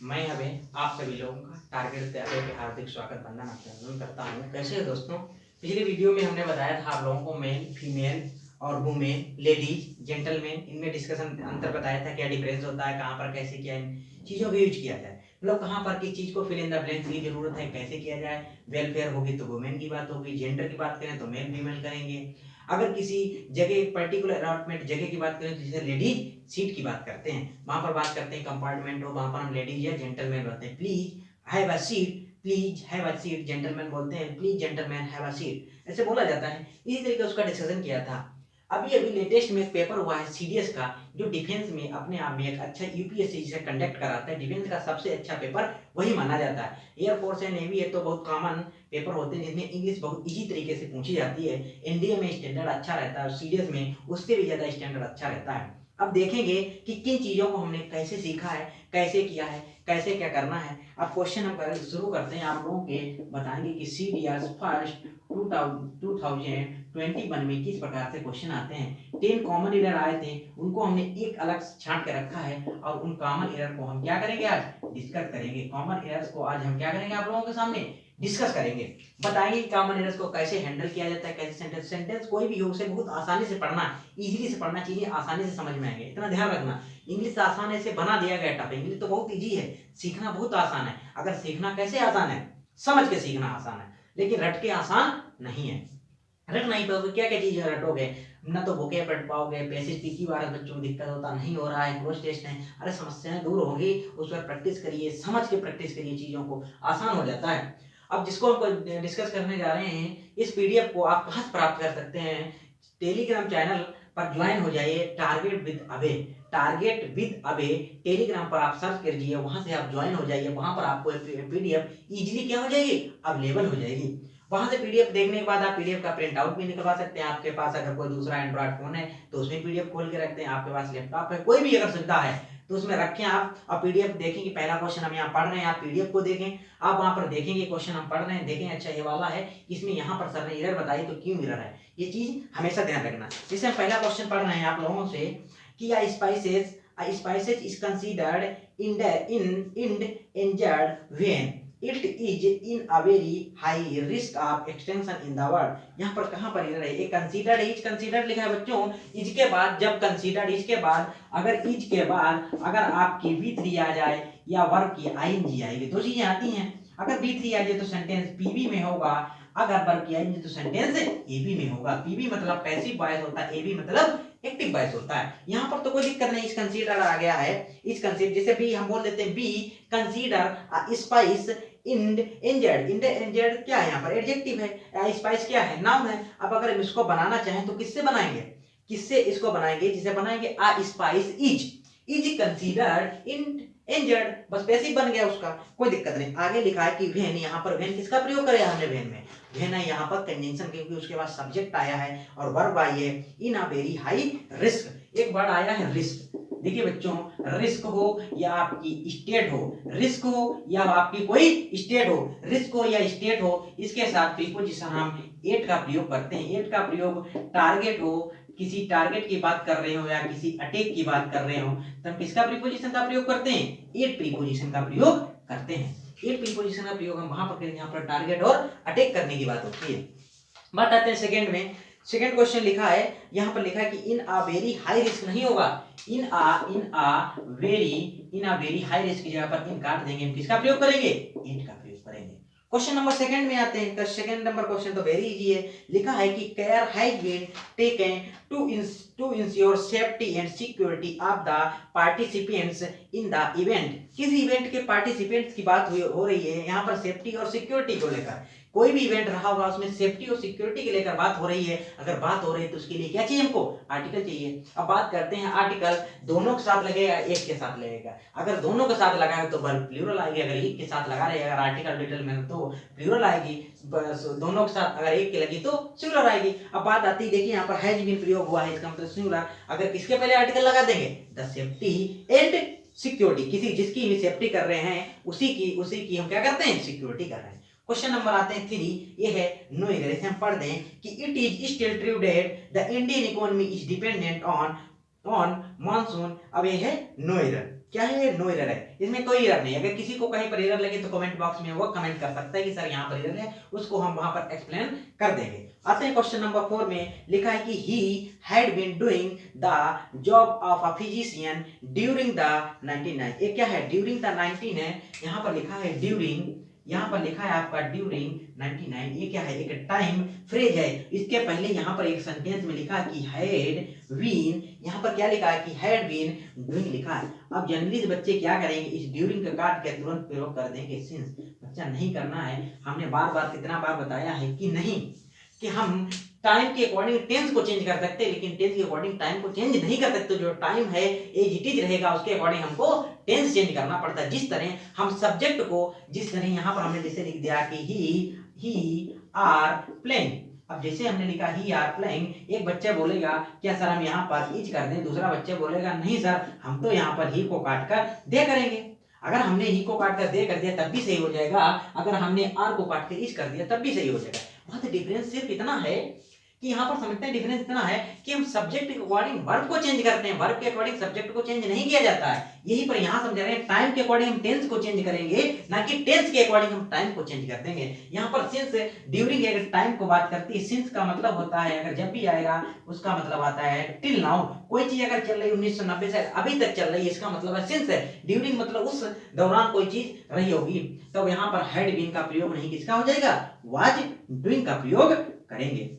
मैं अभी आप सभी लोगों का टारगेट तैयारी पे हार्दिक स्वागत वंदन अभिनंदन करता हूँ। कैसे हैं दोस्तों? पिछले वीडियो में हमने बताया था आप लोगों को मेल, फीमेल और वुमेन, लेडीज, जेंटलमैन, इनमें डिस्कशन अंतर बताया था, क्या डिफरेंस होता है, कहाँ पर कैसे क्या इन चीज़ों का यूज किया जाए, मतलब कहाँ पर किस चीज़ को फिल इन द ब्लैंक्स की जरूरत है, कैसे किया जाए। वेलफेयर होगी तो वुमेन की बात होगी, जेंडर की बात करें तो मेल फीमेल करेंगे। अगर किसी जगह पर्टिकुलर अलॉटमेंट जगह की बात करें तो जैसे लेडीज सीट की बात करते हैं, वहां पर बात करते हैं कंपार्टमेंट हो, वहां पर हम लेडीज या जेंटलमैन बोलते हैं। Please have a seat, please have a seat gentleman बोलते हैं, please gentleman have a seat, ऐसे बोला जाता है। इसी तरीके उसका डिस्कशन किया था। अभी अभी लेटेस्ट में एक पेपर हुआ है सीडीएस का, जो डिफेंस में अपने आप में एक अच्छा यूपीएससी से कंडक्ट कराता है। डिफेंस का सबसे अच्छा पेपर वही माना जाता है। एयरफोर्स एंड नेवी है तो बहुत कॉमन पेपर होते हैं जिसमें इंग्लिश बहुत इजी तरीके से पूछी जाती है। एनडीए में स्टैंडर्ड अच्छा रहता है और सीडीएस में उससे भी ज्यादा स्टैंडर्ड अच्छा रहता है। अब देखेंगे कि किन चीजों को हमने कैसे सीखा है, कैसे किया है, कैसे क्या करना है। अब क्वेश्चन हम शुरू करते हैं। आप लोगों के बताएंगे कि सीडीएस फर्स्ट 2021 में किस प्रकार से क्वेश्चन आते हैं। 10 कॉमन एरर आए थे, उनको हमने एक अलग छांट के रखा है और उन कॉमन एरर को हम क्या करेंगे, आज डिस्कस करेंगे। कॉमन एरर्स को आज हम क्या करेंगे, आप लोगों के सामने डिस्कस करेंगे। बताएंगे कि कॉमन एरर्स को कैसे हैंडल किया जाता है, कैसे सेंटेंस कोई भी हो उसे बहुत आसानी से पढ़ना, इजीली से पढ़ना चाहिए, आसानी से समझ में आएंगे। इतना ध्यान रखना, इंग्लिश आसान ऐसे बना दिया गया टॉपिक। इंग्लिश तो बहुत इजी है, सीखना बहुत आसान है। अगर सीखना कैसे आसान है, समझ के सीखना आसान है, लेकिन रट के आसान नहीं है। रट नहीं पाओगे, क्या क्या चीज रटोगे, ना तो वोकैब रट पाओगे। पैसिव पी की बार बच्चों को दिक्कत होता नहीं हो रहा है, क्रॉस टेस्ट है, अरे समस्याएं दूर होगी, उस पर प्रैक्टिस करिए, समझ के प्रैक्टिस करिए, चीजों को आसान हो जाता है। अब जिसको हम डिस्कस करने जा रहे हैं, इस पीडीएफ को आप कहाँ से प्राप्त कर सकते हैं? टेलीग्राम चैनल पर ज्वाइन हो जाइए, टारगेट विद अबे, टारगेट विद अबे टेलीग्राम पर आप सर्च कीजिए, वहां से आप ज्वाइन हो जाइए। वहां पर आपको पीडीएफ इजीली क्या हो जाएगी, अवेलेबल हो जाएगी। वहां से पीडीएफ देखने के बाद आप पीडीएफ का प्रिंट आउट भी निकलवा सकते हैं। आपके पास अगर कोई दूसरा एंड्रॉइड फोन है तो उसमें पीडीएफ खोल के रखते हैं, आपके पास लैपटॉप है, कोई भी अगर सुविधा है तो उसमें रखें आप और पीडीएफ देखें कि पहला क्वेश्चन हम यहाँ पढ़ रहे हैं, आप पीडीएफ को देखें। आप वहां पर देखेंगे क्वेश्चन हम पढ़ रहे हैं, देखें अच्छा ये वाला है, इसमें यहाँ पर सर ने एरर बताई तो क्यों एरर है, ये चीज हमेशा ध्यान रखना। जैसे हम पहला क्वेश्चन पढ़ रहे हैं आप लोगों से कि spices is considered endangered when it is in a very high risk of extinction in the world। यहाँ पर कहाँ पर इधर है, एक कंसीडर्ड इज कंसीडर्ड लिखा है बच्चों। इज के बाद जब कंसीडर्ड इज के बाद अगर इज के बाद अगर आपकी V3 आ जाए या वर्ब की आईएनजी आएगी, दो चीजें आती हैं। अगर V3 आ जाए तो सेंटेंस पीवी में होगा, अगर वर्ब की आईएनजी तो सेंटेंस एबी में होगा। पीवी मतलब पैसिव वॉइस होता है, एबी मतलब एक्टिव वॉइस होता है। यहाँ पर तो कोई दिक्कत नहीं, इस कंसीडर आ गया है। इस कंसीडर जैसे भी हम बोल देते हैं B consider spice injured. Injured क्या है, यहाँ पर एडजेक्टिव है। स्पाइस क्या है, नाउन है। अब अगर हम इसको बनाना चाहें तो किससे बनाएंगे, किससे इसको बनाएंगे, जिसे बनाएंगे आ स्पाइस इज कंसीडर्ड इंजर्ड, बस पैसिव बन गया उसका, कोई दिक्कत नहीं। आगे लिखा है कि वेन, यहाँ पर वेन किसका प्रयोग करें हमने, वेन में वेन है यहाँ पर कंजंक्शन, क्योंकि उसके बाद सब्जेक्ट आया है और वर्ब आई है। इन अ वेरी हाई रिस्क, एक वर्ड आया है रिस्क। देखिए बच्चों, रिस्क हो या आपकी स्टेट हो, रिस्क हो या आपकी कोई स्टेट हो, रिस्क हो या स्टेट हो, इसके साथ प्रीपोजिशन हम एट का प्रयोग करते हैं। एट का प्रयोग टारगेट हो, किसी टारगेट की बात कर रहे हो या किसी अटैक की बात कर रहे हो, तब किसका प्रीपोजिशन का प्रयोग करते हैं, एट प्रीपोजिशन का प्रयोग करते हैं। एट प्रीपोजिशन का प्रयोग हम वहां पर करेंगे जहां पर टारगेट और अटैक करने की बात होती है। बात आते हैं सेकंड में। सेकंड क्वेश्चन लिखा है, यहाँ पर लिखा है कि इन आ वेरी हाई रिस्क नहीं होगा, इन आ वेरी हाई रिस्क की जगह पर इन काट देंगे, हम किसका प्रयोग करेंगे, एट का प्रयोग करेंगे। क्वेश्चन नंबर सेकंड में आते हैं। सेकंड नंबर क्वेश्चन तो वेरी इजी है। लिखा है कि care has been taken to ensure safety and security of the participants in the event. किस इवेंट के पार्टिसिपेंट्स की बात हो रही है, यहाँ पर सेफ्टी और सिक्योरिटी को लेकर। कोई भी इवेंट रहा होगा उसमें सेफ्टी और सिक्योरिटी के लेकर बात हो रही है। अगर बात हो रही है तो उसके लिए क्या चाहिए, हमको आर्टिकल चाहिए। अब बात करते हैं आर्टिकल दोनों के साथ लगेगा, एक के साथ लगेगा। अगर दोनों के साथ लगाएगा तो प्लूरल आएगी, अगर एक के साथ लगा रहे अगर आर्टिकल डिटेल में तो प्लूरल आएगी। दोनों के साथ अगर एक के लगी तो सिंगुलर आएगी। अब बात आती है, देखिए यहाँ पर हैज बीन प्रयोग हुआ है, इसका मतलब सिंगुलर। अगर किसके पहले आर्टिकल लगा देंगे, द सेफ्टी एंड सिक्योरिटी, किसी जिसकी भी सेफ्टी कर रहे हैं उसी की हम क्या करते हैं, सिक्योरिटी कर रहे हैं। क्वेश्चन नंबर आते हैं 3, ये है नो एरर। इसे हम पढ़ दें कि it is still true that the Indian economy is dependent on monsoon. अब ये है नो एरर। क्या है, नो एरर है, इसमें कोई एरर नहीं है। अगर किसी को कहीं पर एरर लगे तो कमेंट बॉक्स में वो कमेंट कर सकता है कि सर यहाँ पर एरर है, उसको हम वहां पर एक्सप्लेन कर देंगे। आते हैं क्वेश्चन नंबर 4 में, लिखा है कि he had been doing the job of a physician during the 99। ये क्या है, ड्यूरिंग द 19 है, यहाँ पर लिखा है ड्यूरिंग, यहाँ पर लिखा है आपका ड्यूरिंग 99। ये क्या है, एक टाइम फ्रेज है। इसके पहले यहाँ पर एक सेंटेंस में लिखा है कि हैड बीन, यहाँ पर क्या लिखा है कि हैड बीन डूइंग लिखा है। अब जनरली से बच्चे क्या करेंगे, इस ड्यूरिंग का काट के तुरंत प्रयोग कर देंगे सिंस। बच्चा नहीं करना है, हमने बार बार कितना बार बताया है कि नहीं, कि हम टाइम के अकॉर्डिंग टेंस को चेंज कर सकते हैं, लेकिन टेंस के अकॉर्डिंग टाइम को चेंज नहीं कर सकते। जो टाइम है एज इट इज रहेगा, उसके अकॉर्डिंग हमको टेंस चेंज करना पड़ता है। जिस तरह हम सब्जेक्ट को, जिस तरह यहाँ पर हमने जैसे लिख दिया कि ही आर प्लेइंग, अब जैसे हमने लिखा ही आर प्लेइंग, एक बच्चा बोलेगा क्या सर हम यहाँ पर इज कर दें, दूसरा बच्चा बोलेगा नहीं सर हम तो यहाँ पर ही को काट कर दे करेंगे। अगर हमने ही को काट कर दे कर दिया तब भी सही हो जाएगा, अगर हमने आर को काट कर इज कर दिया तब भी सही हो जाएगा। बहुत डिफरेंस सिर्फ इतना है कि यहाँ पर समझते हैं, डिफरेंस इतना है कि हम सब्जेक्ट के अकॉर्डिंग वर्ब को चेंज करते हैं, वर्ब के अकॉर्डिंग सब्जेक्ट को चेंज नहीं किया जाता है। यही पर यहाँ समझा रहे हैं, टाइम के अकॉर्डिंग हम टेंस को चेंज करेंगे, ना कि टेंस के अकॉर्डिंग हम टाइम को चेंज कर देंगे। यहाँ पर सिंस ड्यूरिंग अगर टाइम को बात करती है, सिंस का मतलब होता है अगर जब भी आएगा उसका मतलब आता है टिल नाउ। कोई चीज अगर चल रही 1990 से अभी तक चल रही है, इसका मतलब है सिंस है। ड्यूरिंग मतलब उस दौरान कोई चीज रही होगी, तो यहाँ पर हैड बीन का प्रयोग नहीं किसका हो जाएगा, वाज डूइंग का प्रयोग करेंगे।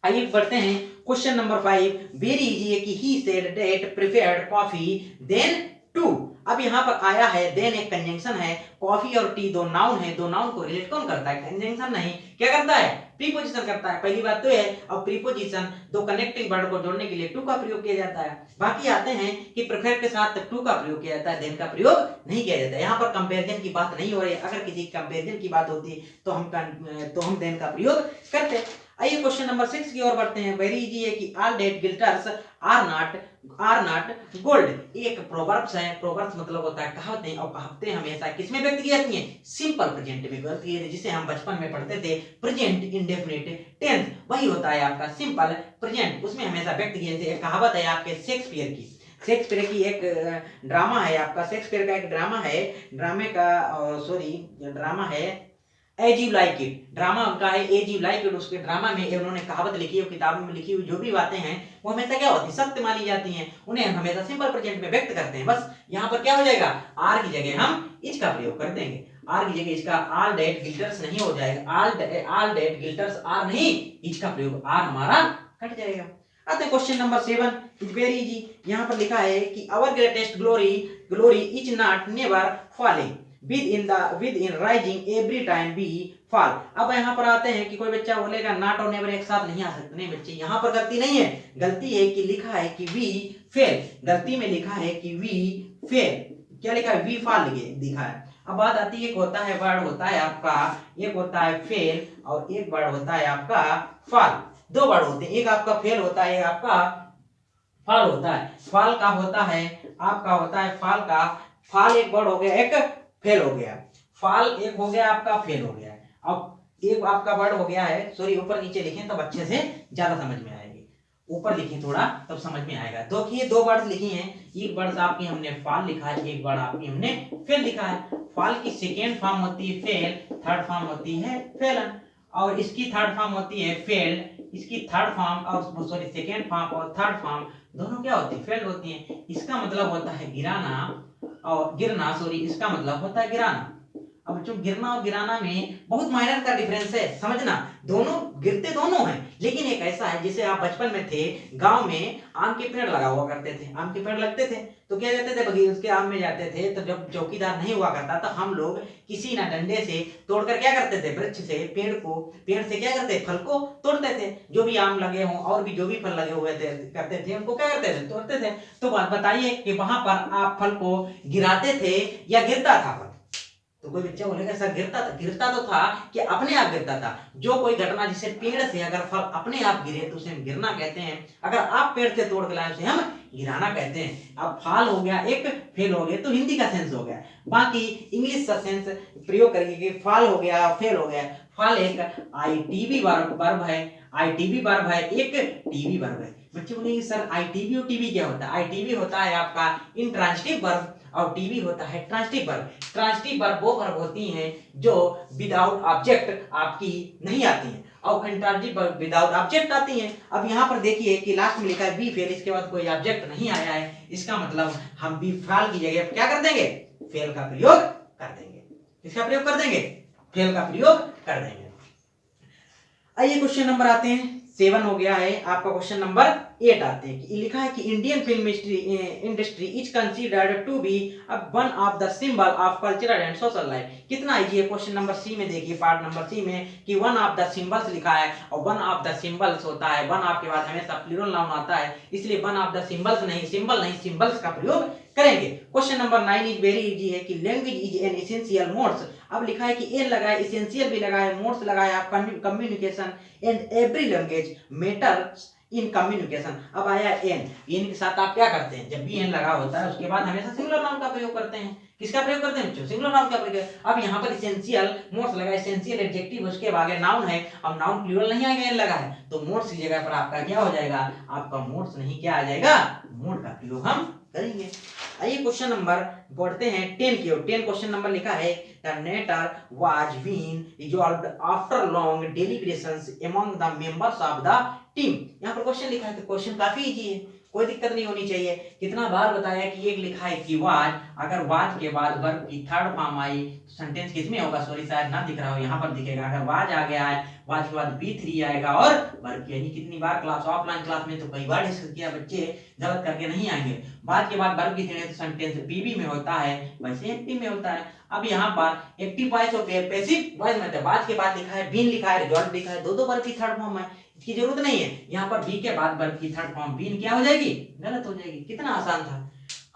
आइए बढ़ते हैं क्वेश्चन नंबर 5। वेरी इजी है कि he said that preferred coffee than to. अब यहाँ पर आया है देन, एक कंजंक्शन है, कॉफी और टी दो नाउन है, दो नाउन को रिलेट कौन करता है, कंजंक्शन नहीं, क्या करता है, प्रीपोजिशन करता है। पहली बात तो है, अब प्रीपोजिशन दो कनेक्टिंग वर्ड को जोड़ने के लिए टू का प्रयोग किया जाता है। बाकी आते हैं कि प्रेफर के साथ टू का प्रयोग किया जाता है, देन का प्रयोग नहीं किया जाता है। यहाँ पर कंपैरिजन की बात नहीं हो रही है, अगर किसी कंपैरिजन की बात होती तो हम देन का प्रयोग करते। आइए क्वेश्चन नंबर 6 की ओर बढ़ते हैं। वेरी इजी है कि all that glitters are not gold. एक प्रोवर्ब्स है, प्रोवर्ब्स मतलब होता है कहावतें, और कहावतें हमेशा किसमें व्यक्त की जाती हैं, सिंपल प्रेजेंट में व्यक्त की जाती है, जिसे हम बचपन में पढ़ते थे प्रेजेंट इंडेफिनिट टेंस, वही होता है आपका सिंपल प्रेजेंट, उसमें हमेशा व्यक्त की जाती है। कहावत है आपके शेक्सपियर की, शेक्सपियर की एक ड्रामा है आपका, शेक्सपियर का एक ड्रामा है, ड्रामा है As You Like It, drama उनका है एज यू लाइक इट। उसके ड्रामा में उन्होंने कहावत लिखी है, किताबों में लिखी हुई जो भी बातें हैं वो हमेशा क्या होती है, सत्य मानी जाती हैं, उन्हें हम हमेशा सिंपल प्रेजेंट में व्यक्त करते हैं। बस यहाँ पर क्या हो जाएगा, आर की जगह हम इज का प्रयोग कर देंगे, आर की जगह इसका ऑल डेट गिल्टर्स नहीं हो जाएगा, ऑल डेट गिल्टर्स आर नहीं, इज का प्रयोग आर हमारा कट जाएगा। आते हैं question number 7, is very easy. यहाँ पर लिखा है कि our greatest glory is not never falling with in rising every time we fall. अब यहाँ पर आते हैं कि कोई बच्चा बोलेगा नॉट और नेवर एक साथ नहीं आ सकते, नहीं बच्चे यहाँ पर गलती नहीं है, गलती है कि लिखा है कि वी फेल, गलती में लिखा है कि वी फेल, क्या लिखा है, वी फॉल लिखा है। अब बात आती है, एक होता है वर्ड होता है आपका, एक होता है फेल और एक वर्ड होता है आपका फॉल, दो वर्ड होते हैं, एक आपका फेल होता है, एक आपका फॉल होता है। फॉल का होता है आपका होता है फॉल का, फॉल एक वर्ड हो गया, एक फेल हो गया, फॉल एक हो गया आपका, फेल हो गया। अब एक आपका वर्ड हो गया है, सॉरी ऊपर नीचे लिखें तब अच्छे से ज्यादा समझ में आएगी, ऊपर लिखें थोड़ा तब समझ में आएगा। देखिए दो वर्ड्स लिखी हैं, एक वर्ड आपकी हमने फॉल लिखा है, एक वर्ड आपकी हमने फेल लिखा है। फॉल की सेकेंड फॉर्म होती है फेल, थर्ड फॉर्म होती है फेलन, और इसकी थर्ड फॉर्म होती है फेल्ड, इसकी थर्ड फॉर्म और सॉरी सेकेंड फॉर्म और थर्ड फॉर्म दोनों क्या होती है, फेल्ड होती है। इसका मतलब होता है गिराना और गिरना, सॉरी इसका मतलब होता है गिराना। अब बच्चों गिरना और गिराना में बहुत माइनर का डिफरेंस है, समझना, दोनों गिरते दोनों हैं, लेकिन एक ऐसा है जैसे आप बचपन में थे, गांव में आम के पेड़ लगा हुआ करते थे, आम के पेड़ लगते थे तो क्या जाते थे बगीचे उसके आम में जाते थे, तो जब चौकीदार नहीं हुआ करता तो हम लोग किसी ना डंडे से तोड़कर क्या करते थे, वृक्ष से पेड़ से क्या करते, फल को तोड़ते थे, जो भी आम लगे हों और भी जो भी फल लगे हुए थे करते थे उनको क्या करते थे, तोड़ते थे। तो बात बताइए कि वहां पर आप फल को गिराते थे या गिरता था फल? तो कोई बच्चा बोलेगा सर गिरता तो था कि अपने आप गिरता था। जो कोई घटना जिसे पेड़ से अगर फल अपने आप गिरे तो उसे हम गिरना कहते हैं, अगर आप पेड़ से तोड़ के लाए उसे हम गिराना कहते हैं। अब फाल हो गया एक, फेल हो गया, तो हिंदी का सेंस हो गया, बाकी इंग्लिश का सेंस प्रयोग करेंगे कि फाल हो गया फेल हो गया। फाल एक आईटीबी वर्ब है, आईटीबी वर्ब है, एक टीबी वर्ब है। बच्चे बोलेंगे सर आईटीबी और टीबी क्या होता है? आईटीबी होता है आपका इंट्रांजिटिव वर्ब और टीवी होता है ट्रांजिटिव वर्ब। ट्रांजिटिव वर्ब वो वर्ब होती हैं जो विदाउट ऑब्जेक्ट आपकी नहीं आती हैं और इंट्रांजिटिव वर्ब विदाउट ऑब्जेक्ट आती हैं। अब यहाँ पर देखिए कि लास्ट में लिखा है बी फेल, इसके बाद कोई ऑब्जेक्ट नहीं आया है, इसका मतलब हम बी फेल की जगह क्या कर देंगे, फेल का प्रयोग कर देंगे। किसका प्रयोग कर देंगे, फेल का प्रयोग कर देंगे। आइए क्वेश्चन नंबर आते हैं 7 हो गया है, आपका क्वेश्चन नंबर 8 आते हैं कि लिखा है कि Indian film industry is considered to be one of the symbol of cultural and social life. कितना इजी है। क्वेश्चन नंबर सी में देखिए, पार्ट नंबर सी में कि वन ऑफ द सिंबल्स लिखा है और वन ऑफ द सिंबल्स होता है, वन ऑफ के बाद हमेशा प्लूरल नाउन आता है, इसलिए वन ऑफ द सिंबल्स नहीं, सिंबल नहीं, सिंबल्स का प्रयोग करेंगे। Question number 9 is very easy है कि language is an essential modes. अब लिखा है कि एन लगा है, एसेंशियल भी लगा है, मोड्स लगा है, आप communication and every language matters in communication. अब आया एन, एन के साथ आप क्या करते हैं, जब भी एन लगा होता है उसके बाद हमेशा सिंगुलर नाउन का प्रयोग करते हैं। किसका प्रयोग करते हैं बच्चों, सिंगुलर नाउन का प्रयोग। अब यहाँ पर एसेंशियल मोड्स लगा, एसेंशियल एडजेक्टिव, उसके आगे नाउन है, अब नाउन प्लूरल नहीं आएगा, एन लगा है, तो मोड्स की जगह पर आपका क्या हो जाएगा, आपका मोड्स नहीं क्या आ जाएगा, मोड का प्रयोग हम करेंगे। आइए क्वेश्चन नंबर बढ़ते हैं 10 की ओर। 10 क्वेश्चन नंबर लिखा है the matter was been resolved after long deliberations among the members of the team. यहाँ पर क्वेश्चन लिखा है तो क्वेश्चन काफी इजी है, कोई दिक्कत नहीं होनी चाहिए। कितना बार बताया कि एक लिखा है कि वाज, अगर वाज के बाद वर्ब की थर्ड फॉर्म आई सेंटेंस किसमें होगा, सॉरी शायद ना दिख रहा हो, यहाँ पर दिखेगा। अगर वाज आ गया है, वाज के बाद B3 आएगा और वर्ब यानी कितनी बार क्लास ऑफलाइन क्लास में तो कई बार डिस्कस किया, बच्चे गलत करके नहीं आएंगे। वाज के बाद वर्ब की तो सेंटेंस बीबी में होता है, वैसे एक्टिव में होता है। अब यहाँ पर एक्टिव वॉइस और पैसिव वॉइस में वाज के बाद लिखा है, बीन लिखा है, रिजॉल्व लिखा है, दो वर्ब की थर्ड फॉर्म है, इसकी जरूरत नहीं है। यहाँ पर बी के बाद वर्ब की थर्ड फॉर्म बीन क्या हो जाएगी, गलत हो जाएगी। कितना आसान था।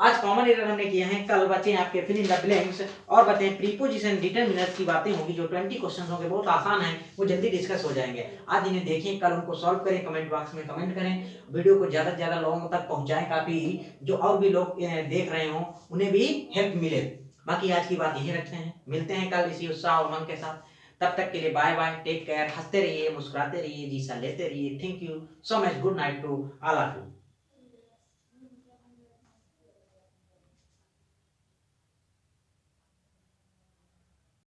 आज कॉमन एरर हमने किए हैं, कल बचे आपके फिल इन द ब्लैंक्स और बचे प्रीपोजिशन डिटरमिनर्स की बातें होगी, जो 20 क्वेश्चंस होंगे, बहुत आसान है, वो जल्दी डिस्कस हो जाएंगे। आज इन्हें देखिए, कल उनको सॉल्व करें, कमेंट बॉक्स में कमेंट करें, वीडियो को ज्यादा से ज्यादा लोगों तक पहुंचाएं, काफी जो और भी लोग देख रहे हो उन्हें भी हेल्प मिले। बाकी आज की बात यही रखते हैं, मिलते हैं कल इसी उत्साह और उमंग के साथ। तब तक के लिए बाय बाय, टेक केयर, हंसते रहिए, मुस्कुराते रहिए, जीसा लेते रहिए। Thank you so much, good night to all of you.